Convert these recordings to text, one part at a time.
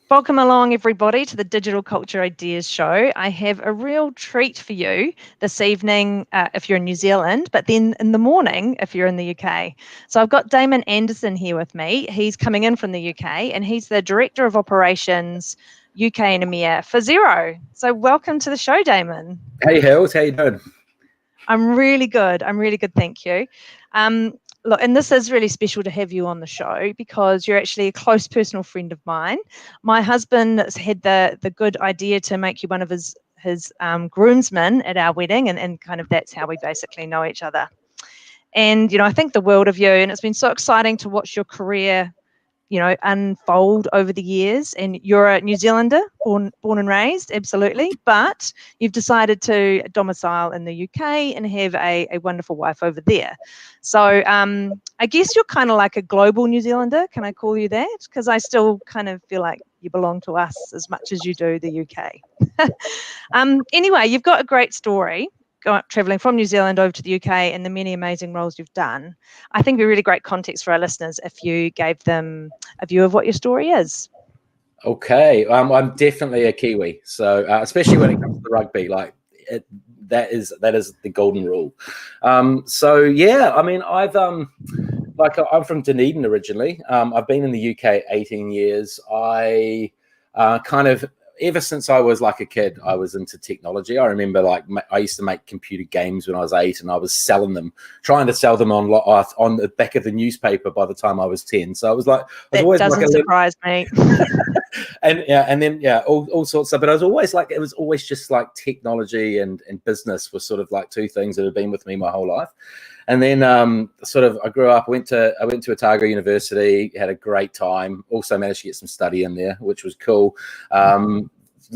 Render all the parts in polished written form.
Welcome along, everybody, to the Digital Culture Ideas Show. I have a real treat for you this evening if you're in New Zealand, but then in the morning if you're in the UK. So I've got Damon Anderson here with me. He's coming in from the UK and he's the Director of Operations UK and EMEA for Xero. So welcome to the show, Damon. Hey, Hills, how you doing? I'm really good. Thank you. Look, and this is really special to have you on the show because you're actually a close personal friend of mine. My husband had the good idea to make you one of his groomsmen at our wedding, and kind of that's how we basically know each other. And, I think the world of you, and it's been so exciting to watch your career unfold over the years. And you're a New Zealander, born and raised, absolutely, but you've decided to domicile in the UK and have a wonderful wife over there. So I guess you're kind of like a global New Zealander. Can I call you that? Because I still kind of feel like you belong to us as much as you do the UK. Anyway, you've got a great story. Traveling from New Zealand over to the UK and the many amazing roles you've done. I think it'd be really great context for our listeners if you gave them a view of what your story is. Okay, I'm definitely a Kiwi, so especially when it comes to rugby, that is the golden rule. So yeah, I mean, I'm from Dunedin originally. I've been in the UK 18 years. I ever since I was like a kid, I was into technology. I remember I used to make computer games when I was 8 and I was trying to sell them on the back of the newspaper by the time I was 10. So I was like, doesn't surprise me. and then all sorts of, but I was always it was always just like technology and business were sort of like two things that have been with me my whole life. And then I grew up, I went to Otago University, had a great time, also managed to get some study in there, which was cool.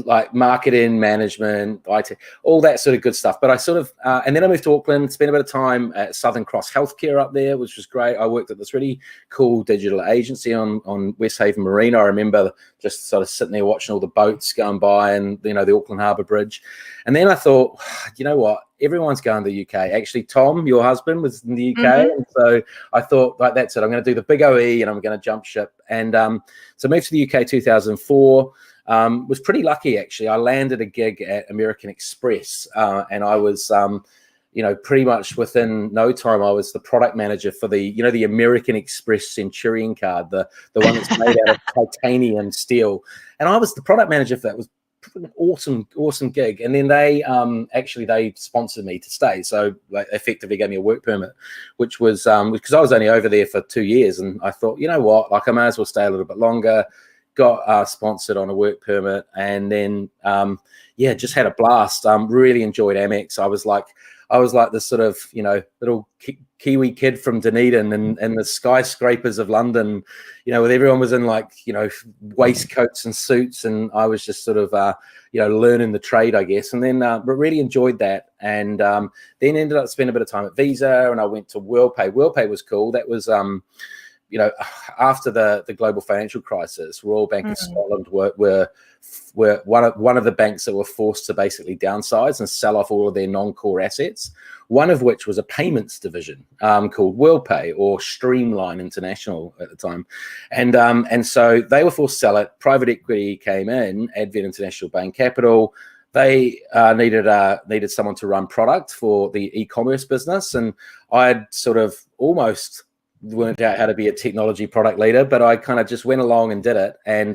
Like marketing, management, IT, all that sort of good stuff. But I and then I moved to Auckland, spent a bit of time at Southern Cross Healthcare up there, which was great. I worked at this really cool digital agency on West Haven Marina. I remember just sort of sitting there watching all the boats going by and, the Auckland Harbour Bridge. And then I thought, you know what? Everyone's going to the UK. Actually, Tom, your husband, was in the UK. Mm-hmm. And so I thought, that's it. I'm going to do the big OE and I'm going to jump ship. And so I moved to the UK 2004. Was pretty lucky, actually. I landed a gig at American Express and I was, pretty much within no time, I was the product manager for the American Express Centurion card, the one that's made out of titanium steel. And I was the product manager for that. It was an awesome gig. And then they sponsored me to stay. So effectively gave me a work permit, which was because I was only over there for 2 years. And I thought, you know what, I might as well stay a little bit longer. Got sponsored on a work permit, and then just had a blast. Really enjoyed Amex. I was like this sort of little Kiwi kid from Dunedin and the skyscrapers of London, with everyone was in waistcoats and suits, and I was just sort of learning the trade, I guess. And then but really enjoyed that, and then ended up spending a bit of time at Visa, and I went to WorldPay. WorldPay was cool. That was after the global financial crisis, Royal Bank of Scotland were one of the banks that were forced to basically downsize and sell off all of their non-core assets, one of which was a payments division called WorldPay, or Streamline International at the time. And so they were forced to sell it. Private equity came in, Advent International, Bain Capital. They needed someone to run product for the e-commerce business, and I'd sort of almost worked out how to be a technology product leader, but I kind of just went along and did it, and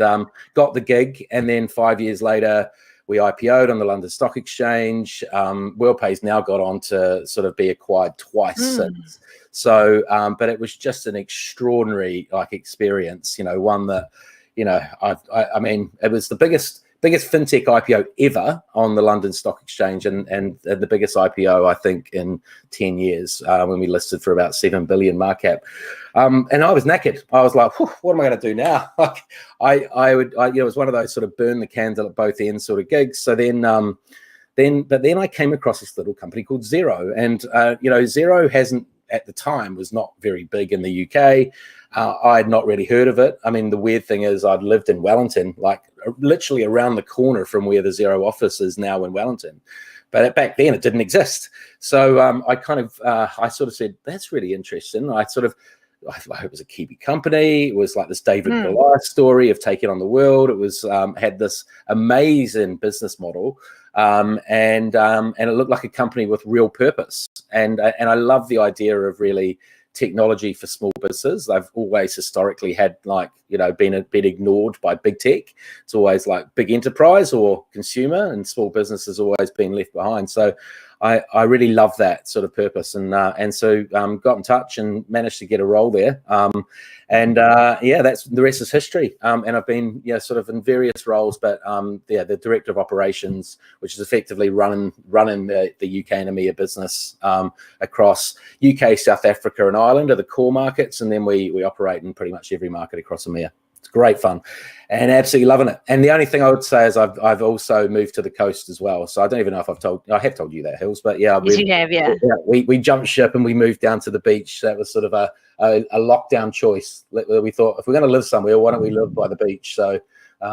got the gig. And then 5 years later, we IPO'd on the London Stock Exchange. WorldPay's now got on to sort of be acquired twice since. So, but it was just an extraordinary experience. One that I mean, it was the biggest fintech IPO ever on the London Stock Exchange, and the biggest IPO, I think, in 10 years when we listed for about 7 billion market cap. And I was knackered. I was like, what am I going to do now? It was one of those sort of burn the candle at both ends sort of gigs. So then I came across this little company called Xero, and Xero at the time was not very big in the UK. I had not really heard of it. I mean, the weird thing is I'd lived in Wellington, literally around the corner from where the Xero office is now in Wellington. But back then it didn't exist. So I sort of said, that's really interesting. I sort of it was a Kiwi company. It was like this David Goliath story of taking on the world. It was had this amazing business model, and it looked like a company with real purpose. And I love the idea of really technology for small businesses. They've always historically had been ignored by big tech. It's always like big enterprise or consumer, and small business has always been left behind. So I really love that sort of purpose, and so got in touch and managed to get a role there. That's the rest is history. And I've been sort of in various roles, but the director of operations, which is effectively running the UK and EMEA business across UK, South Africa, and Ireland are the core markets, and then we operate in pretty much every market across EMEA. It's great fun and absolutely loving it. And the only thing I would say is I've also moved to the coast as well. So I don't even know if I have told you that, Hills, but yeah, we jumped ship and we moved down to the beach. That was sort of a lockdown choice. We thought, if we're going to live somewhere, why don't we live by the beach? So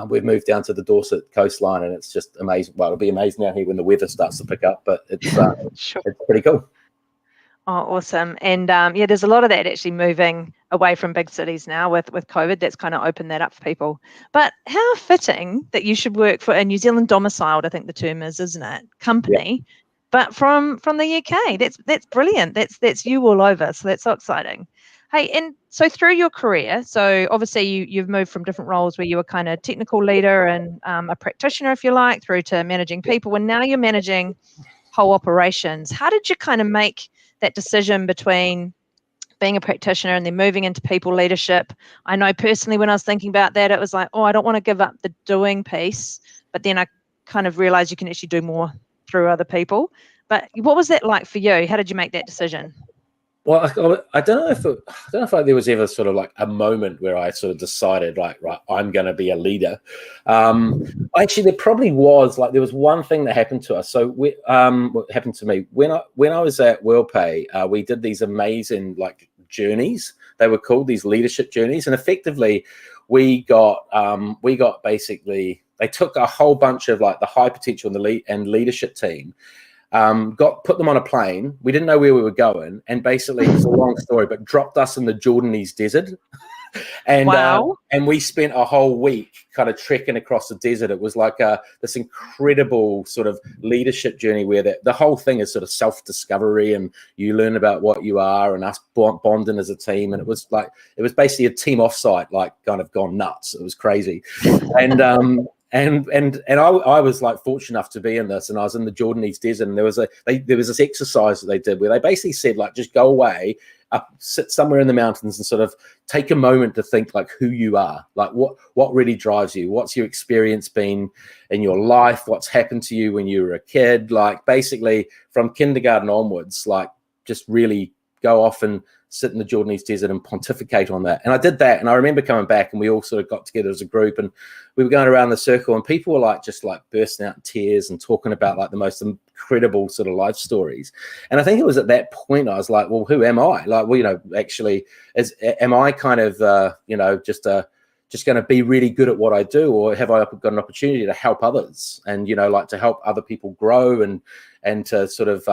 we've moved down to the Dorset coastline, and it's just amazing. Well, it'll be amazing out here when the weather starts to pick up, but it's Sure. It's pretty cool. Oh, awesome. And there's a lot of that actually moving away from big cities now with COVID. That's kind of opened that up for people. But how fitting that you should work for a New Zealand domiciled, I think the term is, isn't it, company, yeah. But from the UK. That's brilliant. That's you all over. So that's so exciting. Hey, and so through your career, so obviously you've moved from different roles where you were kind of technical leader and a practitioner, if you like, through to managing people, and now you're managing whole operations. How did you kind of make that decision between being a practitioner and then moving into people leadership? I know personally when I was thinking about that, it was like, I don't want to give up the doing piece, but then I kind of realized you can actually do more through other people. But what was that like for you? How did you make that decision? Well, I don't know if there was ever sort of like a moment where I sort of decided, like, right, I'm going to be a leader. Actually, there probably was. Like, there was one thing that happened to us. So, what happened to me when I was at WorldPay, we did these amazing like journeys. They were called these leadership journeys, and effectively, we got basically, they took a whole bunch of like the high potential and leadership team. Put them on a plane. We didn't know where we were going, and basically it's a long story, but dropped us in the Jordanese desert. And wow. And we spent a whole week kind of trekking across the desert. It was like this incredible sort of leadership journey where the whole thing is sort of self-discovery, and you learn about what you are, and us bonding as a team. And it was basically a team offsite, like kind of gone nuts. It was crazy. And I was like fortunate enough to be in this, and I was in the Jordanese desert, and there was this exercise that they did where they basically said, like, just go away, sit somewhere in the mountains and sort of take a moment to think like who you are, like what really drives you, what's your experience been in your life, what's happened to you when you were a kid, like basically from kindergarten onwards, like just really go off and sit in the Jordanese desert and pontificate on that. And I did that, and I remember coming back, and we all sort of got together as a group, and we were going around the circle, and people were like just like bursting out in tears and talking about like the most incredible sort of life stories. And I think it was at that point I was like, well, who am I? Like, well, actually, am I kind of just going to be really good at what I do, or have I got an opportunity to help others, and like to help other people grow and to sort of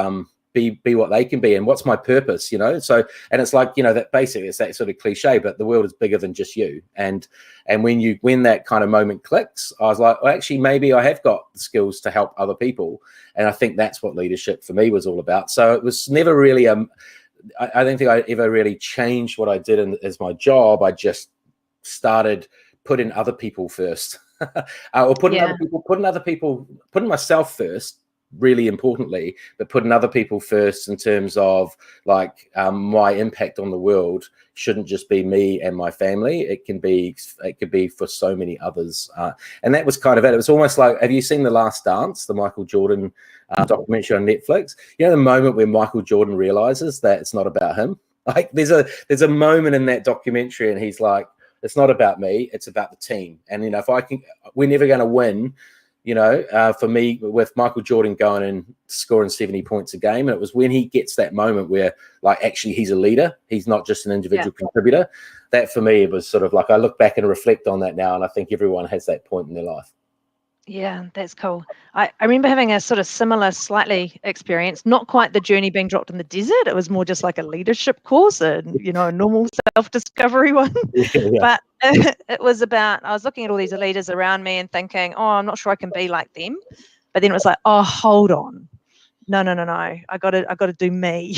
be what they can be, and what's my purpose, so, and it's like, that basically it's that sort of cliche, but the world is bigger than just you. And when that kind of moment clicks, I was like, well, actually maybe I have got the skills to help other people. And I think that's what leadership for me was all about. So it was never really I don't think I ever really changed what I did as my job. I just started putting other people first, or putting myself first, really importantly, but putting other people first in terms of like my impact on the world shouldn't just be me and my family. It could be for so many others, and that was kind of it. It was almost like, have you seen The Last Dance, the Michael Jordan documentary on Netflix? The moment where Michael Jordan realizes that it's not about him. Like there's a moment in that documentary, and he's like, it's not about me, it's about the team. And we're never going to win. For me, with Michael Jordan going and scoring 70 points a game, and it was when he gets that moment where, like, actually he's a leader, he's not just an individual contributor. That for me, it was sort of like, I look back and reflect on that now, and I think everyone has that point in their life. Yeah, that's cool. I remember having a sort of similar, slightly experience, not quite the journey being dropped in the desert. It was more just like a leadership course and, a normal self-discovery one. Yeah, But it was about, I was looking at all these leaders around me and thinking, oh, I'm not sure I can be like them. But then it was like, oh, hold on. No. I gotta do me.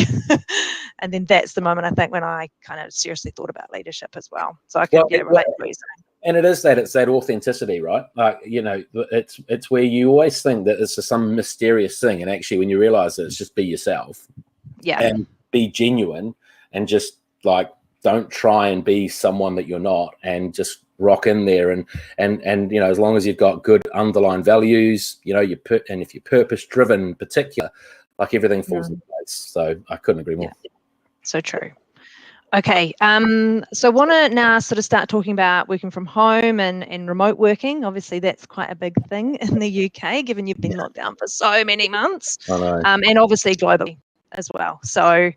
And then that's the moment I think when I kind of seriously thought about leadership as well. So I could well, relate to what you're saying. and it's that authenticity, right? Like, it's where you always think that it's some mysterious thing, and actually when you realize that it's just be yourself, Yeah. and be genuine, and just like don't try and be someone that you're not, and just rock in there, and as long as you've got good underlying values, and if you're purpose driven in particular, like everything falls into place. So I couldn't agree more. Yeah. So true. Okay, so I want to now sort of start talking about working from home and remote working. Obviously, that's quite a big thing in the UK, given you've been locked down for so many months, I know. and obviously globally as well. So,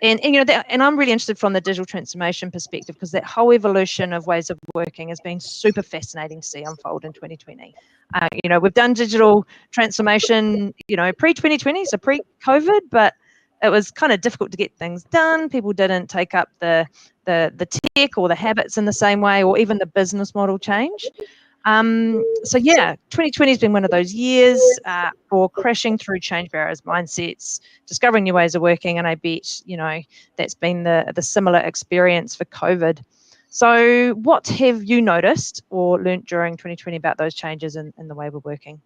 and I'm really interested from the digital transformation perspective, because that whole evolution of ways of working has been super fascinating to see unfold in 2020. We've done digital transformation, pre-2020, so pre-COVID, but it was kind of difficult to get things done. People didn't take up the tech or the habits in the same way, or even the business model change. So yeah, 2020 has been one of those years for crashing through change barriers, mindsets, discovering new ways of working, and I bet that's been the similar experience for COVID. So what have you noticed or learnt during 2020 about those changes in the way we're working?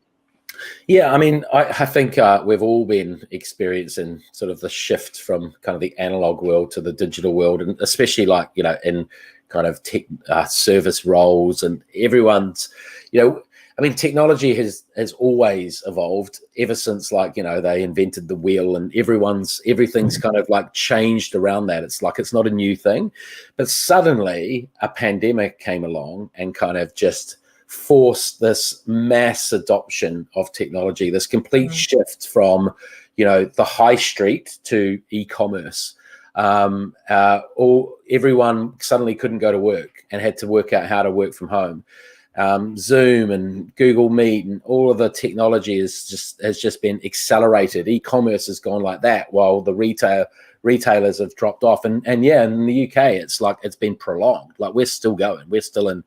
Yeah, I mean, I think we've all been experiencing sort of the shift from kind of the analog world to the digital world, and especially like, in kind of tech service roles, and everyone's, I mean, technology has always evolved ever since, like, they invented the wheel, and everything's kind of like changed around that. It's like, it's not a new thing, but suddenly a pandemic came along and kind of just forced this mass adoption of technology, this complete shift from, the high street to e-commerce. Everyone suddenly couldn't go to work and had to work out how to work from home. Zoom and Google Meet and all of the technology has just been accelerated. E-commerce has gone like that, while the retailers have dropped off. And yeah, in the UK, it's like it's been prolonged. Like, we're still going. We're still in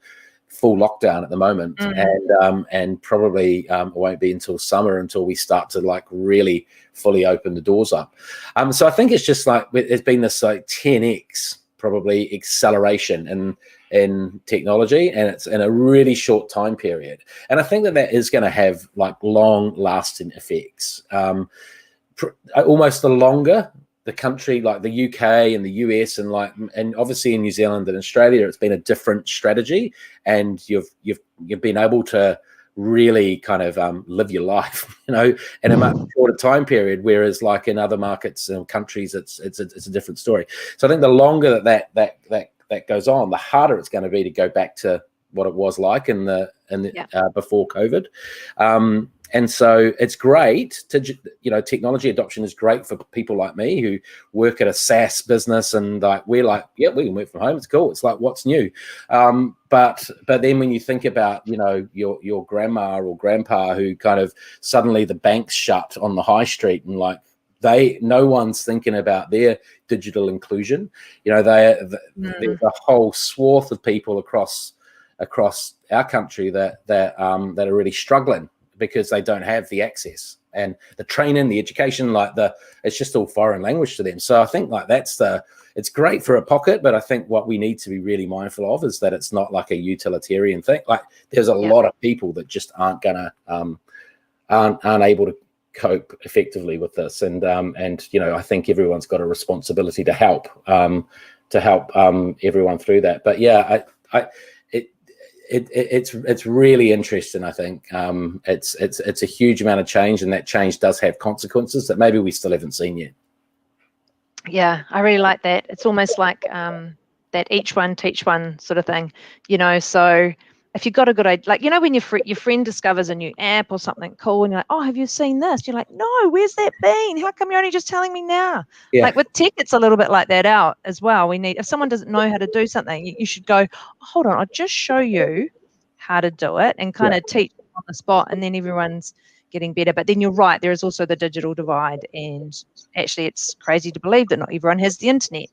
full lockdown at the moment, and probably it won't be until summer until we start to like really fully open the doors up. So I think it's just like there's been this like 10x probably acceleration in technology, and it's in a really short time period. And I think that is going to have like long lasting effects. Almost the longer the country, like the UK and the US, and obviously in New Zealand and Australia, it's been a different strategy, and you've been able to really kind of live your life, in a much shorter time period. Whereas like in other markets and countries, it's a different story. So I think the longer that goes on, the harder it's going to be to go back to what it was like before COVID. And so it's great to, technology adoption is great for people like me who work at a SaaS business, and like, we're like, yeah, we can work from home. It's cool. It's like, what's new? But then when you think about, your grandma or grandpa who kind of suddenly the bank's shut on the high street, and like, no one's thinking about their digital inclusion. There's a whole swath of people across our country that are really struggling because they don't have the access and the training, the education, it's just all foreign language to them. So I think like it's great for a pocket, but I think what we need to be really mindful of is that it's not like a utilitarian thing. Like, there's a lot of people that just aren't able to cope effectively with this, and I think everyone's got a responsibility to help everyone through that. But yeah, it's really interesting. I think it's a huge amount of change, and that change does have consequences that maybe we still haven't seen yet. Yeah, I really like that. It's almost like that each one teach one sort of thing, so if you've got a good idea, like, when your friend discovers a new app or something cool, and you're like, oh, have you seen this? You're like, no, where's that been? How come you're only just telling me now? Yeah. Like with tech, it's a little bit like that out as well. If someone doesn't know how to do something, you should go, hold on, I'll just show you how to do it, and kind of teach on the spot, and then everyone's getting better. But then you're right, there is also the digital divide, and actually it's crazy to believe that not everyone has the internet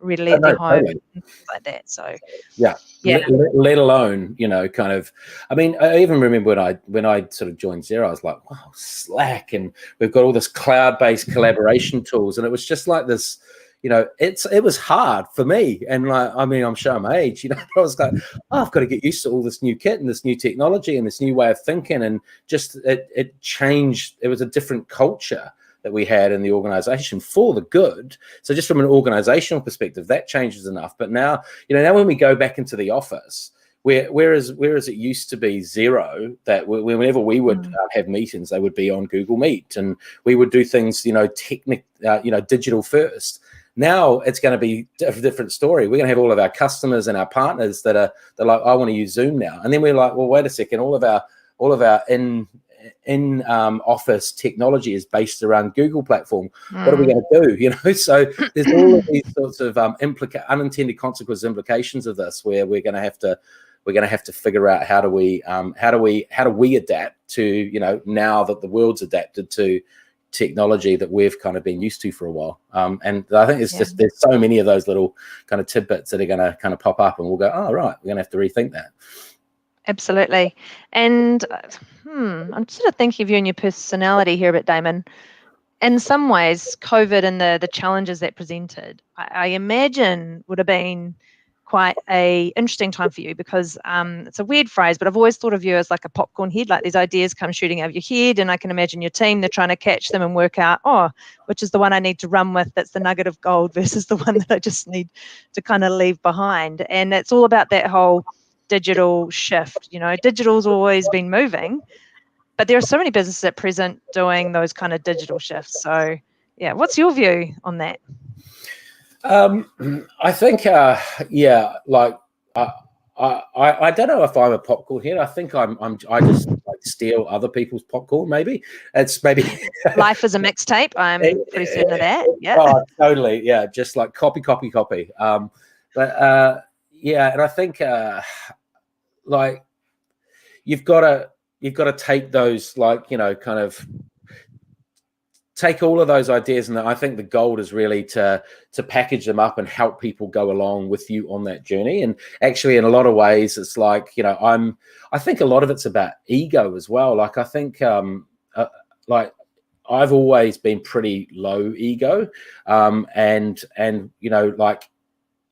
readily at their home, totally. and things like that. So yeah. Let alone, kind of, I mean, I even remember when I sort of joined Xero, I was like, wow, Slack, and we've got all this cloud-based collaboration tools, and it was just like this, it was hard for me, and like, I mean, I'm showing my age, I was like, oh, I've got to get used to all this new kit and this new technology and this new way of thinking, and just it changed. It was a different culture that we had in the organization for the good. So just from an organizational perspective, that changes enough. But now, now when we go back into the office, whereas it used to be Xero, that whenever we would have meetings, they would be on Google Meet, and we would do things, digital first. Now it's going to be a different story. We're going to have all of our customers and our partners they're like, I want to use Zoom now. And then we're like, well, wait a second, all of our in office technology is based around Google platform. What are we going to do? So there's all of these sorts of unintended consequence implications of this, where we're going to have to figure out how do we adapt to, now that the world's adapted to technology that we've kind of been used to for a while. And I think it's just, there's so many of those little kind of tidbits that are going to kind of pop up, and we'll go, oh, right, we're going to have to rethink that. Absolutely. And I'm sort of thinking of you and your personality here a bit, Damon. In some ways, COVID and the challenges that presented, I imagine would have been quite a interesting time for you, because it's a weird phrase, but I've always thought of you as like a popcorn head, like these ideas come shooting over your head, and I can imagine your team, they're trying to catch them and work out, which is the one I need to run with, that's the nugget of gold, versus the one that I just need to kind of leave behind. And it's all about that whole digital shift. Digital's always been moving, but there are so many businesses at present doing those kind of digital shifts. So what's your view on that? I think like I don't know if I'm a popcorn head. I think I just like steal other people's popcorn. Maybe it's life is a mixtape. I'm pretty certain of that. Yeah. Oh, totally. Yeah, just like copy. But and I think like you've got to take those, like, kind of take all of those ideas, and I think the goal is really to package them up and help people go along with you on that journey. And actually, in a lot of ways, it's like, I think a lot of it's about ego as well. Like, I think like I've always been pretty low ego, and like,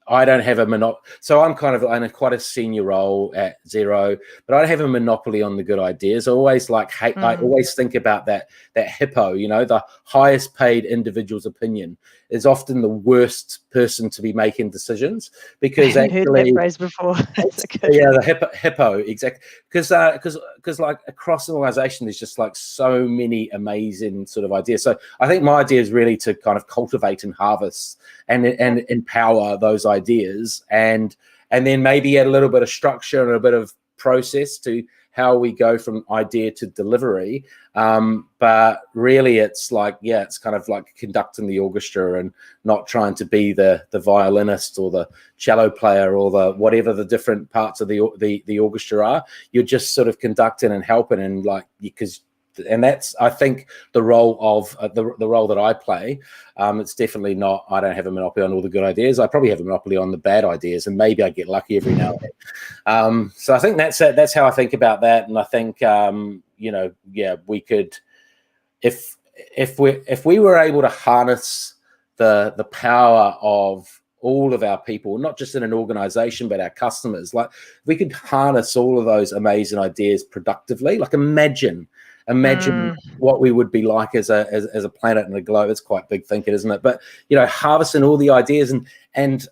I don't have a monopoly. So I'm kind of in quite a senior role at Xero, but I don't have a monopoly on the good ideas. I always I always think about that hippo, the highest paid individual's opinion is often the worst person to be making decisions, because I haven't heard that phrase before. The hippo, exactly. Because like across an organization, there's just like so many amazing sort of ideas. So I think my idea is really to kind of cultivate and harvest and empower those ideas, and then maybe add a little bit of structure and a bit of process to how we go from idea to delivery. But really, it's like, it's kind of like conducting the orchestra and not trying to be the violinist or the cello player or the whatever the different parts of the orchestra are. You're just sort of conducting and helping, and like, and that's, I think, the role of the role that I play. It's definitely not, I don't have a monopoly on all the good ideas. I probably have a monopoly on the bad ideas, and maybe I get lucky every now and then. So I think that's how I think about that. And I think we could, if we were able to harness the power of all of our people, not just in an organization, but our customers, like, we could harness all of those amazing ideas productively. Like, imagine what we would be like as a planet and a globe. It's quite big thinking, isn't it? But harvesting all the ideas and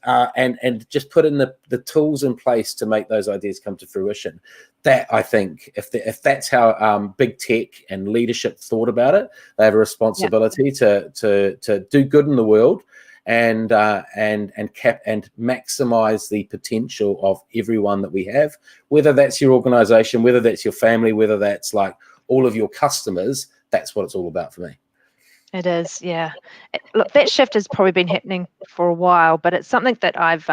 just putting the tools in place to make those ideas come to fruition. That, I think, if that's how big tech and leadership thought about it, they have a responsibility to do good in the world and maximize the potential of everyone that we have, whether that's your organization, whether that's your family, whether that's like all of your customers. That's what it's all about for me. It is, yeah. Look, that shift has probably been happening for a while, but it's something that I've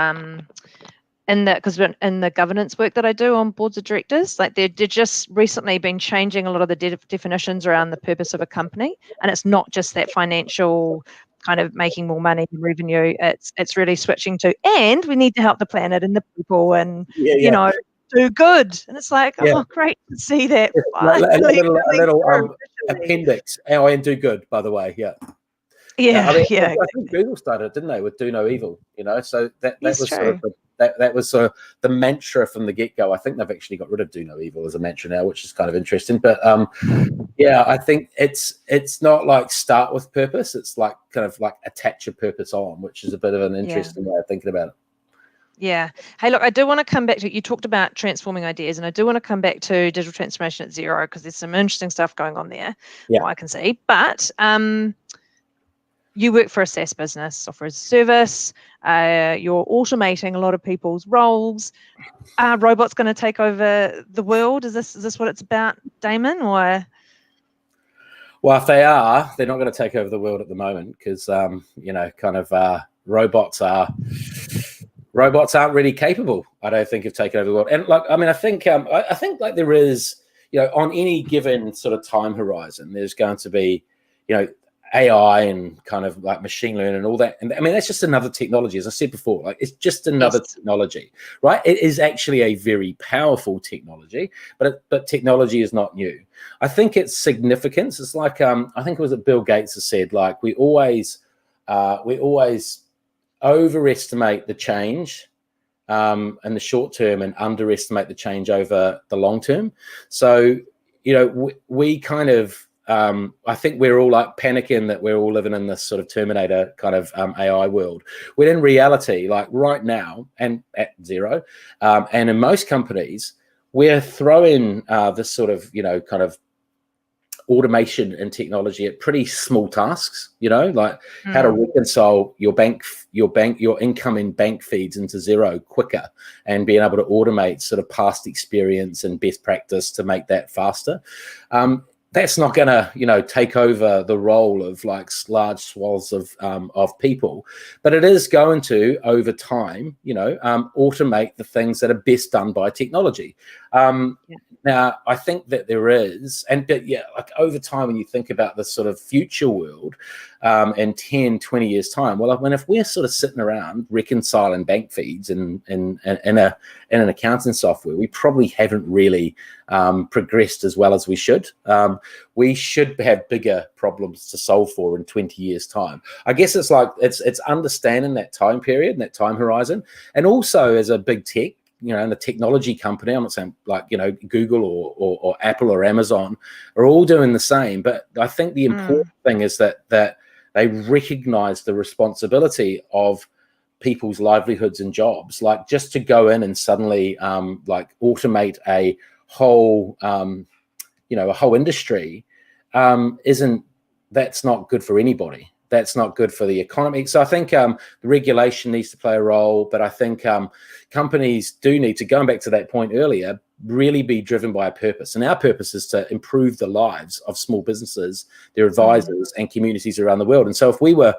in that, because in the governance work that I do on boards of directors, like they're just recently been changing a lot of the definitions around the purpose of a company, and it's not just that financial kind of making more money and revenue. It's really switching to, and we need to help the planet and the people, and you know, do good. And it's like, oh, great to see that finally a little through, appendix. And do good, by the way. Yeah, I mean, yeah. I think Google started, didn't they, with do no evil? You know, so that Yes, was true. sort of that was sort of the mantra from the get-go. I think they've actually got rid of do no evil as a mantra now, which is kind of interesting. But yeah, I think it's not like start with purpose. It's like kind of like attach your purpose on, which is a bit of an interesting way of thinking about it. Yeah. Hey, look, I do want to come back to, you talked about transforming ideas, and I do want to come back to digital transformation at Xero, because there's some interesting stuff going on there, I can see. But you work for a SaaS business, software as a service. You're automating a lot of people's roles. Are robots going to take over the world? Is this what it's about, Damon? Or well, if they are, they're not going to take over the world at the moment, because you know, kind of robots aren't really capable, I don't think, of taking over the world. And like, I mean, I think like there is, you know, on any given sort of time horizon, there's going to be, you know, AI and kind of like machine learning and all that. And I mean, that's just another technology. As I said before, like it's just another technology, right? It is actually a very powerful technology, but technology is not new. I think its significance is like, I think it was Bill Gates has said, like, we always overestimate the change in the short term and underestimate the change over the long term. So, you know, we kind of, I think we're all like panicking that we're all living in this sort of Terminator kind of AI world, when in reality, like right now, and at Xero, and in most companies, we're throwing this sort of, you know, kind of automation and technology at pretty small tasks, you know, like how to reconcile your incoming bank feeds into Xero quicker, and being able to automate sort of past experience and best practice to make that faster. That's not going to, you know, take over the role of like large swaths of people, but it is going to, over time, you know, automate the things that are best done by technology. Now, I think that there is, but yeah, like over time, when you think about this sort of future world in 10, 20 years time, well, if we're sort of sitting around reconciling bank feeds in an accounting software, we probably haven't really progressed as well as we should. We should have bigger problems to solve for in 20 years time. I guess it's like, it's understanding that time period and that time horizon. And also as a big tech, you know, and the technology company, I'm not saying like, you know, Google or Apple or Amazon are all doing the same, but I think the important thing is that they recognize the responsibility of people's livelihoods and jobs. Like, just to go in and suddenly like automate a whole you know, a whole industry, that's not good for anybody. That's not good for the economy. So I think the regulation needs to play a role, but I think companies do need to, going back to that point earlier, really be driven by a purpose. And our purpose is to improve the lives of small businesses, their advisors, and communities around the world. And so if we were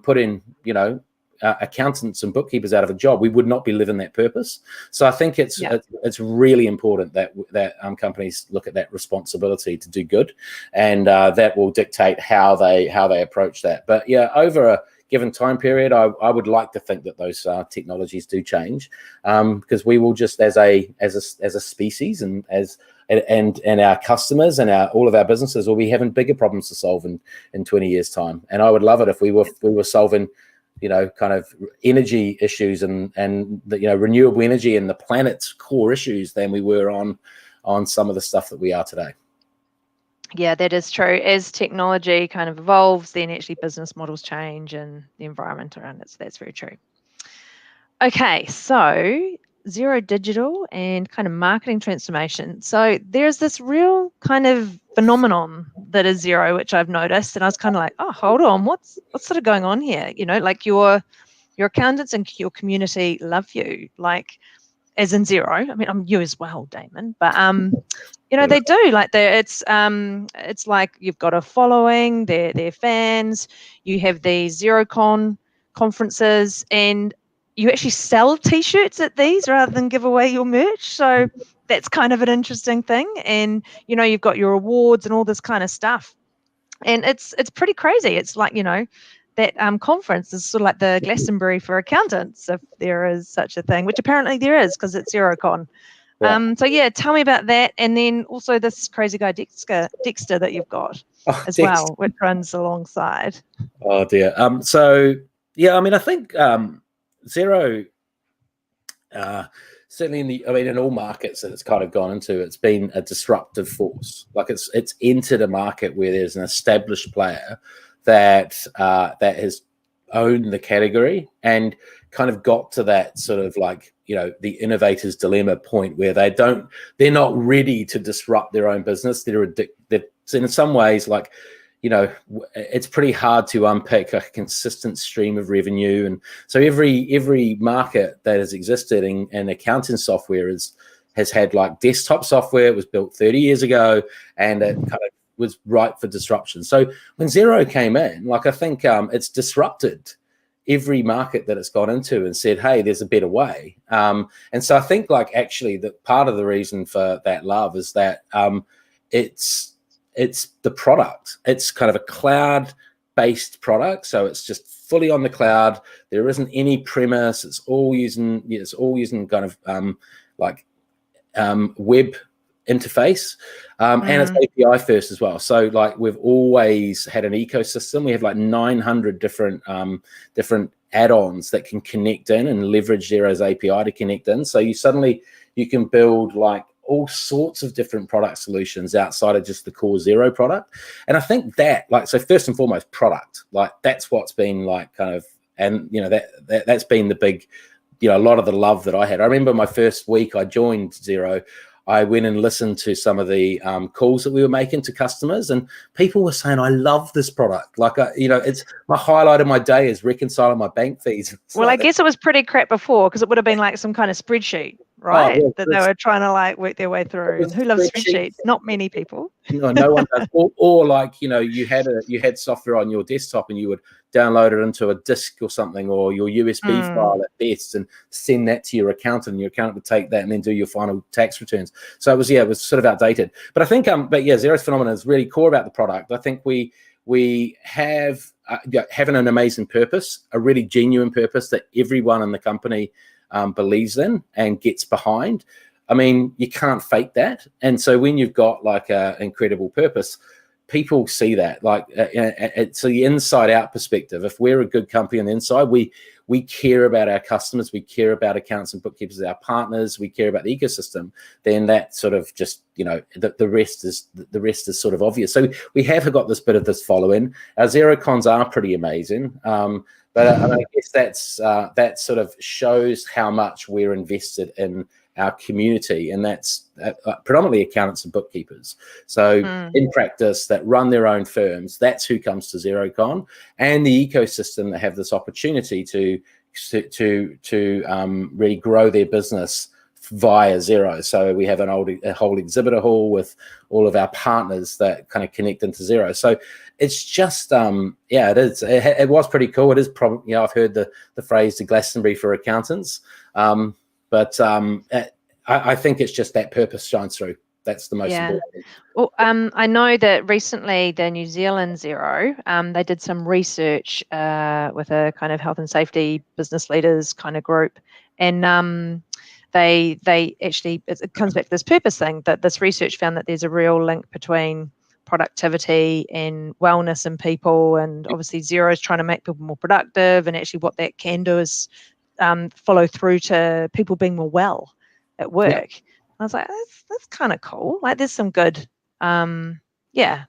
putting, you know, accountants and bookkeepers out of a job, we would not be living that purpose. So I think it's really important that companies look at that responsibility to do good, and that will dictate how they approach that. But yeah, over a given time period, I would like to think that those technologies do change, because we will just as a species and our customers and all of our businesses will be having bigger problems to solve in 20 years time. And I would love it if we were solving, you know, kind of energy issues and the, you know, renewable energy and the planet's core issues than we were on some of the stuff that we are today. Yeah, that is true. As technology kind of evolves, then actually business models change and the environment around it. So that's very true. Okay, so Xero digital and kind of marketing transformation. So there's this real kind of phenomenon that is Xero, which I've noticed, and I was kind of like, oh, hold on, what's sort of going on here? You know, like your accountants and your community love you, like as in Xero. I mean, I'm you as well, Damon, but you know, they do, like it's like you've got a following, they're fans. You have these XeroCon conferences, and you actually sell T-shirts at these rather than give away your merch. So that's kind of an interesting thing. And, you've got your awards and all this kind of stuff. And it's pretty crazy. It's like, that conference is sort of like the Glastonbury for accountants, if there is such a thing, which apparently there is because it's Xerocon. Yeah. So yeah, tell me about that. And then also this crazy guy Dexter that you've got as well, which runs alongside. Oh dear. So yeah, I mean, I think Xero, certainly in all markets that it's kind of gone into, it's been a disruptive force. Like it's entered a market where there's an established player that has owned the category and kind of got to that sort of like, the innovator's dilemma point where they're not ready to disrupt their own business. They're in some ways like, it's pretty hard to unpick a consistent stream of revenue. And so every market that has existed in accounting software has had like desktop software. It was built 30 years ago and it kind of was ripe for disruption. So when Xero came in, like I think it's disrupted every market that it's got into and said, hey, there's a better way. And so I think like actually that part of the reason for that love is that it's the product. It's kind of a cloud-based product, so it's just fully on the cloud. There isn't any premise. It's all using kind of web interface, and it's API first as well. So like we've always had an ecosystem. We have like 900 different add-ons that can connect in and leverage Xero's API to connect in. So you can build like all sorts of different product solutions outside of just the core Xero product. And I think that so first and foremost, product, like that's what's been like kind of, and that's been the big, a lot of the love that I had. I remember my first week I joined Xero, I went and listened to some of the calls that we were making to customers, and people were saying, I love this product. Like, it's my highlight of my day is reconciling my bank fees. Well, I guess it was pretty crap before because it would have been like some kind of spreadsheet, right? That they were trying to like work their way through. And who loves spreadsheets? Not many people. No one does. Or like, you had software on your desktop and you would download it into a disk or something, or your USB file at best, and send that to your accountant, and your accountant would take that and then do your final tax returns. So it was sort of outdated. But I think Xero's phenomenon is really core about the product. I think we have having an amazing purpose, a really genuine purpose that everyone in the company believes in and gets behind. I mean, you can't fake that. And so when you've got like an incredible purpose, people see that. Like it's the inside out perspective. If we're a good company on the inside, we care about our customers, we care about accountants and bookkeepers, our partners, we care about the ecosystem. Then that sort of just the rest is sort of obvious. So we have got this bit of this following. Our Xerocons are pretty amazing. But I guess that sort of shows how much we're invested in our community, and that's predominantly accountants and bookkeepers. So in practice, that run their own firms, that's who comes to Xerocon, and the ecosystem that have this opportunity to really grow their business via Xero. So we have a whole exhibitor hall with all of our partners that kind of connect into Xero. So it's just it is. It was pretty cool. It is probably I've heard the phrase the Glastonbury for accountants. But I think it's just that purpose shines through. That's the most important thing. Well, I know that recently the New Zealand Xero, they did some research with a kind of health and safety business leaders kind of group, and they actually, it comes back to this purpose thing, that this research found that there's a real link between productivity and wellness in people, and obviously Xero is trying to make people more productive, and actually what that can do is follow through to people being more well at work. Yeah. I was like, that's kind of cool. Like there's some good,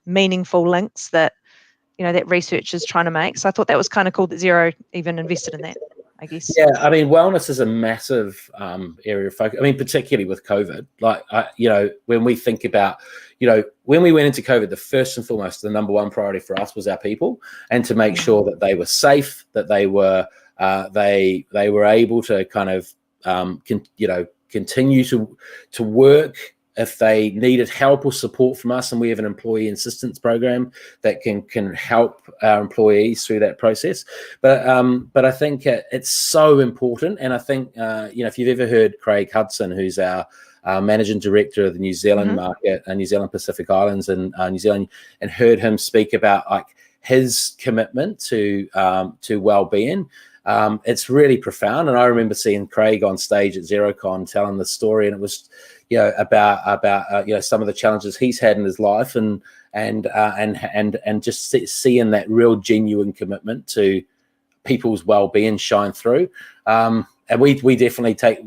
meaningful links that, that research is trying to make. So I thought that was kind of cool that Xero even invested in that, I guess. Yeah, I mean, wellness is a massive area of focus. I mean, particularly with COVID, like, when we think about, when we went into COVID, the first and foremost, the number one priority for us was our people, and to make sure that they were safe, that they were able to kind of, continue to work if they needed help or support from us, and we have an employee assistance program that can help our employees through that process. But I think it's so important, and I think if you've ever heard Craig Hudson, who's our managing director of the New Zealand market, New Zealand Pacific Islands, and New Zealand, and heard him speak about like his commitment to well-being. It's really profound, and I remember seeing Craig on stage at XeroCon telling the story, and it was, about some of the challenges he's had in his life, and just seeing that real genuine commitment to people's well-being shine through. And we definitely take,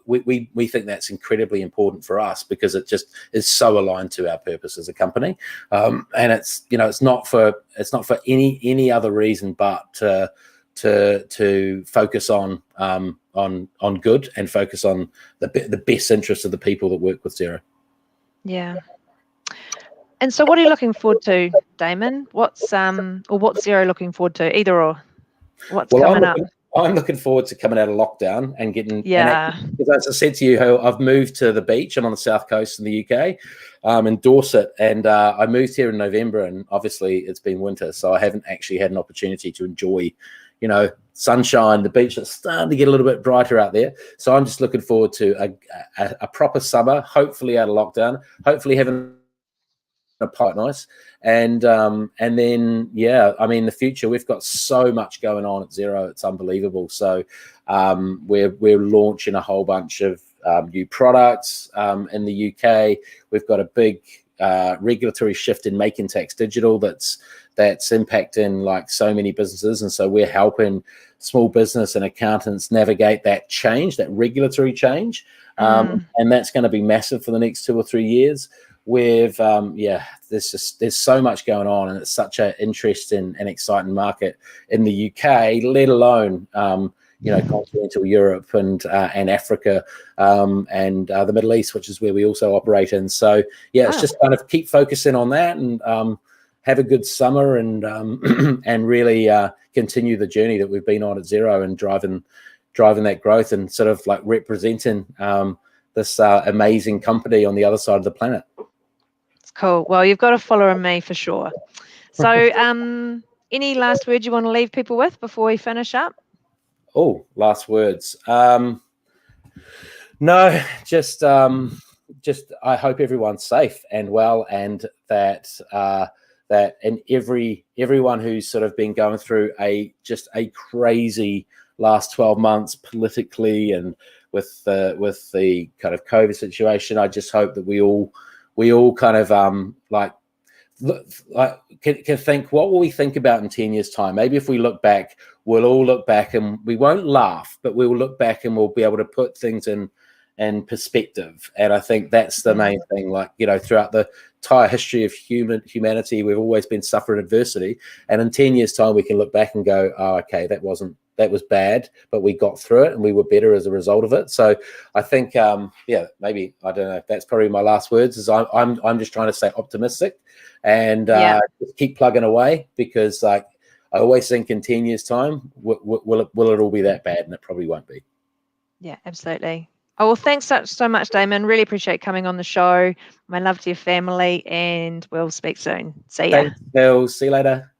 we think that's incredibly important for us, because it just is so aligned to our purpose as a company. And it's, it's not for any other reason but to focus on good, and focus on the best interest of the people that work with Xero. Yeah. And so what are you looking forward to, Damon? What's Xero looking forward to? Either or. What's coming up? I'm looking forward to coming out of lockdown and getting, because as I said to you, I've moved to the beach. I'm on the south coast in the UK, in Dorset, and I moved here in November, and obviously it's been winter, so I haven't actually had an opportunity to enjoy, sunshine, the beach. It's starting to get a little bit brighter out there, so I'm just looking forward to a proper summer, hopefully out of lockdown, hopefully having quite nice, and then the future, we've got so much going on at Xero, it's unbelievable. So we're launching a whole bunch of new products in the UK. We've got a big regulatory shift in making tax digital that's impacting like so many businesses, and so we're helping small business and accountants navigate that change, that regulatory change, and that's going to be massive for the next 2 or 3 years. There's so much going on, and it's such an interesting and exciting market in the UK, let alone continental Europe and Africa, and the Middle East, which is where we also operate in. So it's just kind of keep focusing on that, and have a good summer, and and really continue the journey that we've been on at Xero, and driving that growth, and sort of like representing this amazing company on the other side of the planet. Cool. Well, you've got a follower in me for sure. So any last words you want to leave people with before we finish up? Oh, last words. No, just I hope everyone's safe and well, and that everyone who's sort of been going through a crazy last 12 months politically, and with the kind of COVID situation, I just hope that we all kind of can think, what will we think about in 10 years time? Maybe if we look back, we'll all look back, and we won't laugh, but we will look back, and we'll be able to put things in perspective. And I think that's the main thing. Like, throughout the entire history of humanity, we've always been suffering adversity, and in 10 years time we can look back and go, oh, okay, that was bad, but we got through it, and we were better as a result of it. So I think, maybe, I don't know, that's probably my last words, is I'm just trying to stay optimistic, and just keep plugging away, because like I always think in 10 years time, will it all be that bad? And it probably won't be. Yeah, absolutely. Oh, well, thanks so much, Damon. Really appreciate coming on the show. My love to your family, and we'll speak soon. See ya. Thanks, Phil. See you later.